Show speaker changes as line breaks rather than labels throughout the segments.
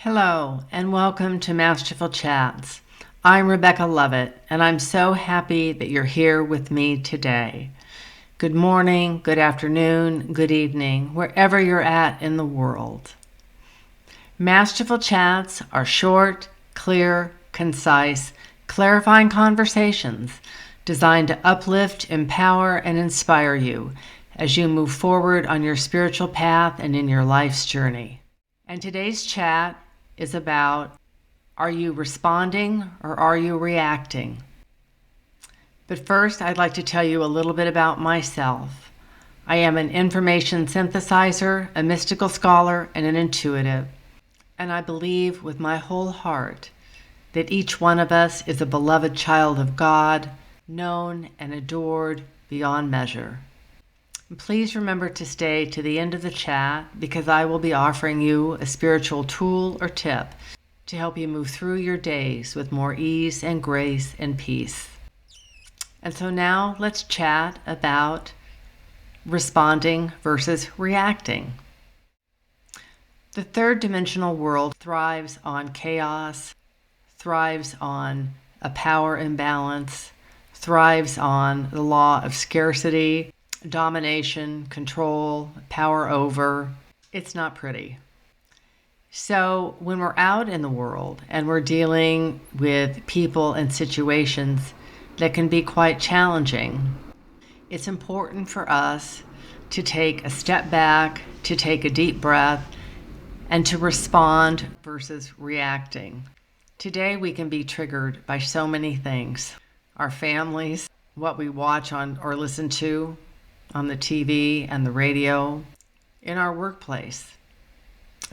Hello, and welcome to Masterful Chats. I'm Rebecca Lovett, and I'm so happy that you're here with me today. Good morning, good afternoon, good evening, wherever you're at in the world. Masterful Chats are short, clear, concise, clarifying conversations designed to uplift, empower, and inspire you as you move forward on your spiritual path and in your life's journey. And today's chat is about, are you responding or are you reacting? But first, I'd like to tell you a little bit about myself. I am an information synthesizer, a mystical scholar, and an intuitive. And I believe with my whole heart that each one of us is a beloved child of God, known and adored beyond measure. Please remember to stay to the end of the chat because I will be offering you a spiritual tool or tip to help you move through your days with more ease and grace and peace. And so now let's chat about responding versus reacting. The third dimensional world thrives on chaos, thrives on a power imbalance, thrives on the law of scarcity, domination, control, power over. It's not pretty. So when we're out in the world and we're dealing with people and situations that can be quite challenging, it's important for us to take a step back, to take a deep breath, and to respond versus reacting. Today we can be triggered by so many things. Our families, what we watch on or listen to on the TV and the radio, in our workplace,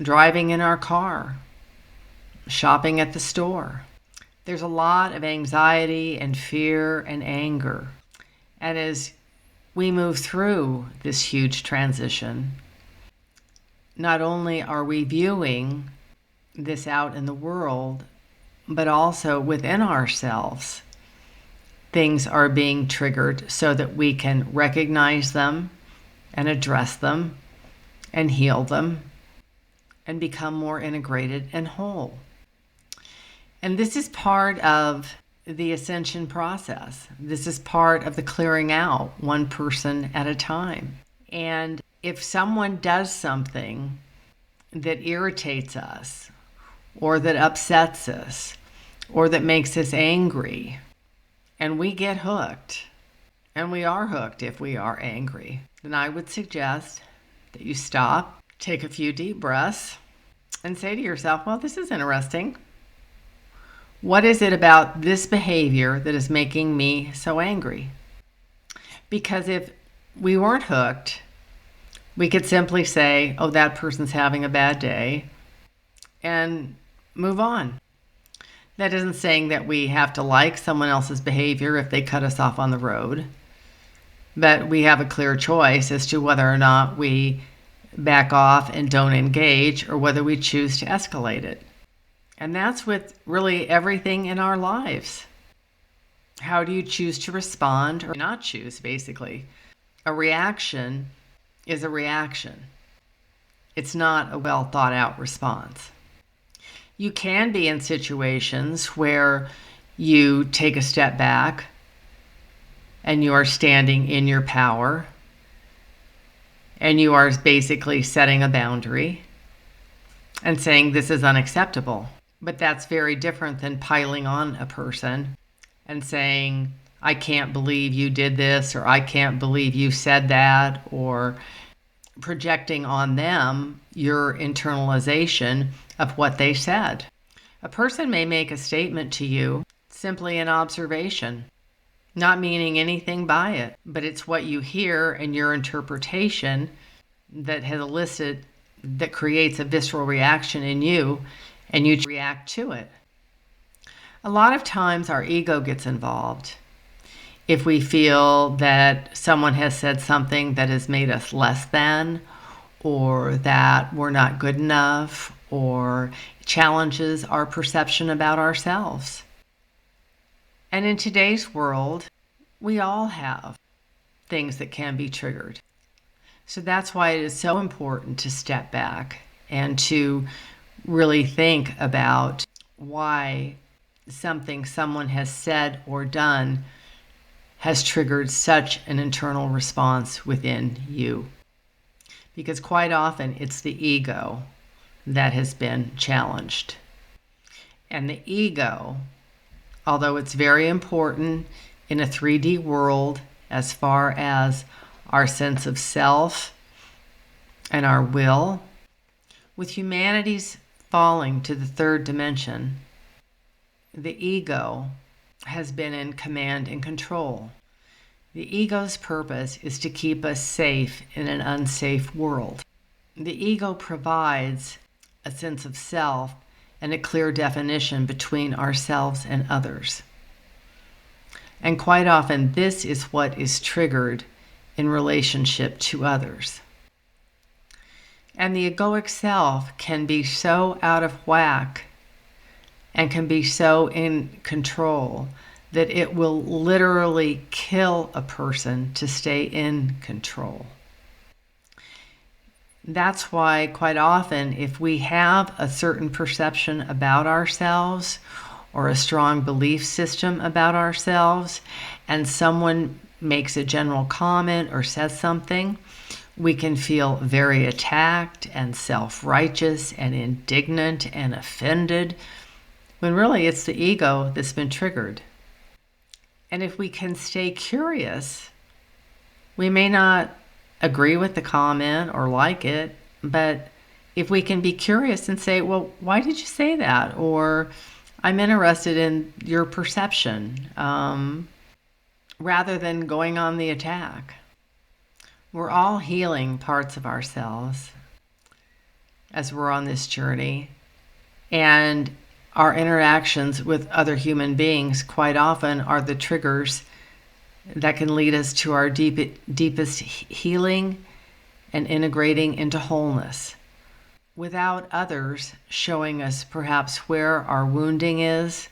driving in our car, shopping at the store. There's a lot of anxiety and fear and anger. And as we move through this huge transition, not only are we viewing this out in the world, but also within ourselves. Things are being triggered so that we can recognize them and address them and heal them and become more integrated and whole. And this is part of the Ascension process. This is part of the clearing out, one person at a time. And if someone does something that irritates us or that upsets us or that makes us angry, and we get hooked, and we are hooked if we are angry, then I would suggest that you stop, take a few deep breaths, and say to yourself, well, this is interesting. What is it about this behavior that is making me so angry? Because if we weren't hooked, we could simply say, oh, that person's having a bad day, and move on. That isn't saying that we have to like someone else's behavior if they cut us off on the road, but we have a clear choice as to whether or not we back off and don't engage or whether we choose to escalate it. And that's with really everything in our lives. How do you choose to respond or not choose, basically? A reaction is a reaction. It's not a well thought out response. You can be in situations where you take a step back and you are standing in your power and you are basically setting a boundary and saying this is unacceptable. But that's very different than piling on a person and saying, I can't believe you did this, or I can't believe you said that, or projecting on them your internalization of what they said. A person may make a statement to you, simply an observation, not meaning anything by it, but it's what you hear and your interpretation that has elicited, that creates a visceral reaction in you, and you react to it. A lot of times our ego gets involved. If we feel that someone has said something that has made us less than, or that we're not good enough, or challenges our perception about ourselves. And in today's world, we all have things that can be triggered. So that's why it is so important to step back and to really think about why something someone has said or done has triggered such an internal response within you. Because quite often it's the ego that has been challenged. And the ego, although it's very important in a 3D world as far as our sense of self and our will, with humanity's falling to the third dimension, the ego has been in command and control. The ego's purpose is to keep us safe in an unsafe world. The ego provides a sense of self and a clear definition between ourselves and others. And quite often, this is what is triggered in relationship to others. And the egoic self can be so out of whack and can be so in control that it will literally kill a person to stay in control. That's why quite often, if we have a certain perception about ourselves or a strong belief system about ourselves, and someone makes a general comment or says something, we can feel very attacked and self-righteous and indignant and offended, when really it's the ego that's been triggered. And if we can stay curious, we may not agree with the comment or like it, but if we can be curious and say, well, why did you say that? Or I'm interested in your perception, rather than going on the attack. We're all healing parts of ourselves as we're on this journey, and our interactions with other human beings quite often are the triggers that can lead us to our deepest healing and integrating into wholeness, without others showing us perhaps where our wounding is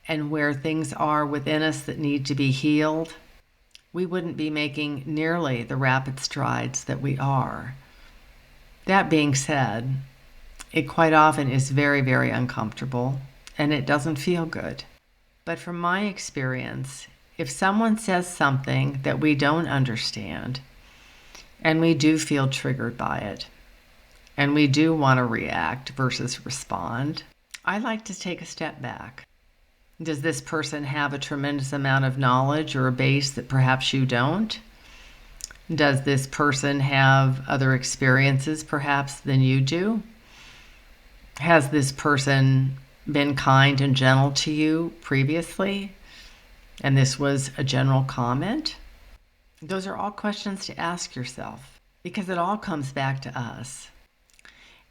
and where things are within us that need to be healed. We wouldn't be making nearly the rapid strides that we are. That being said, it quite often is very, very uncomfortable, and it doesn't feel good. But from my experience, if someone says something that we don't understand, and we do feel triggered by it, and we do want to react versus respond, I like to take a step back. Does this person have a tremendous amount of knowledge or a base that perhaps you don't? Does this person have other experiences perhaps than you do? Has this person been kind and gentle to you previously, and this was a general comment? Those are all questions to ask yourself, because it all comes back to us.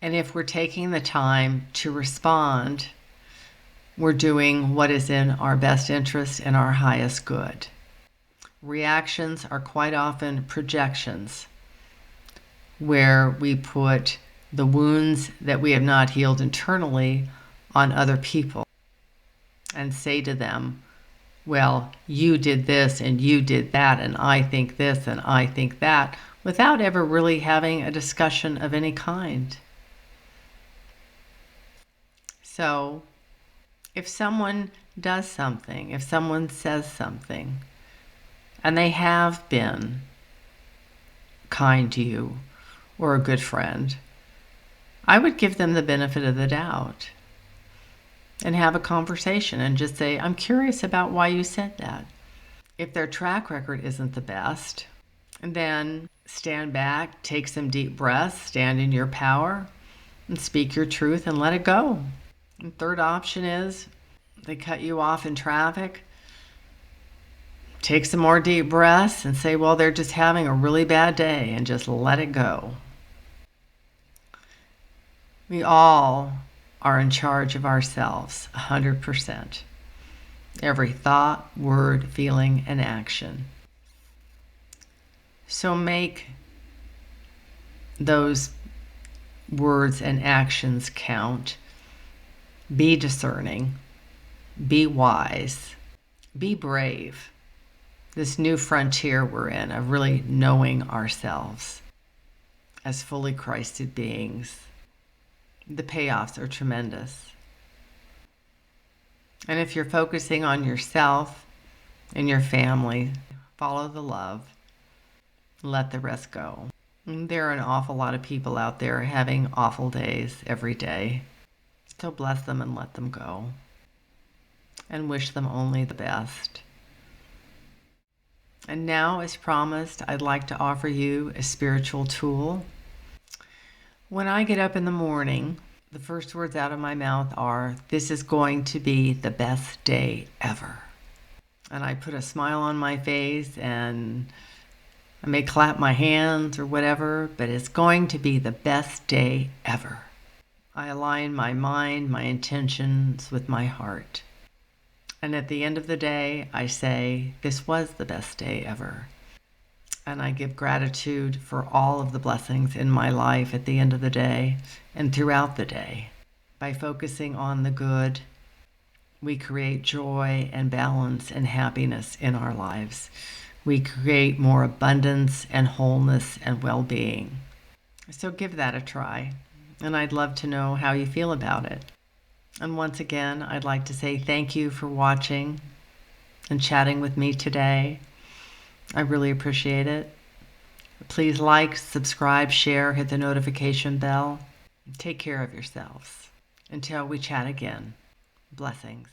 And if we're taking the time to respond, we're doing what is in our best interest and our highest good. Reactions are quite often projections, where we put the wounds that we have not healed internally on other people and say to them, well, you did this and you did that, and I think this and I think that, without ever really having a discussion of any kind. So, if someone does something, if someone says something, and they have been kind to you or a good friend, I would give them the benefit of the doubt and have a conversation and just say, I'm curious about why you said that. If their track record isn't the best, then stand back, take some deep breaths, stand in your power, and speak your truth and let it go. And third option is they cut you off in traffic. Take some more deep breaths and say, well, they're just having a really bad day, and just let it go. We all are in charge of ourselves, 100%. Every thought, word, feeling, and action. So make those words and actions count. Be discerning. Be wise. Be brave. This new frontier we're in of really knowing ourselves as fully Christed beings. the payoffs are tremendous. And if you're focusing on yourself and your family, follow the love, let the rest go. And there are an awful lot of people out there having awful days every day. So bless them and let them go. And wish them only the best. And now, as promised, I'd like to offer you a spiritual tool. When I get up in the morning, the first words out of my mouth are, "This is going to be the best day ever." And I put a smile on my face, and I may clap my hands or whatever, but it's going to be the best day ever. I align my mind, my intentions with my heart. And at the end of the day, I say, this was the best day ever. And I give gratitude for all of the blessings in my life at the end of the day and throughout the day. By focusing on the good, we create joy and balance and happiness in our lives. We create more abundance and wholeness and well-being. So give that a try, and I'd love to know how you feel about it. And once again, I'd like to say thank you for watching and chatting with me today. I really appreciate it. Please like, subscribe, share, hit the notification bell. Take care of yourselves. Until we chat again, blessings.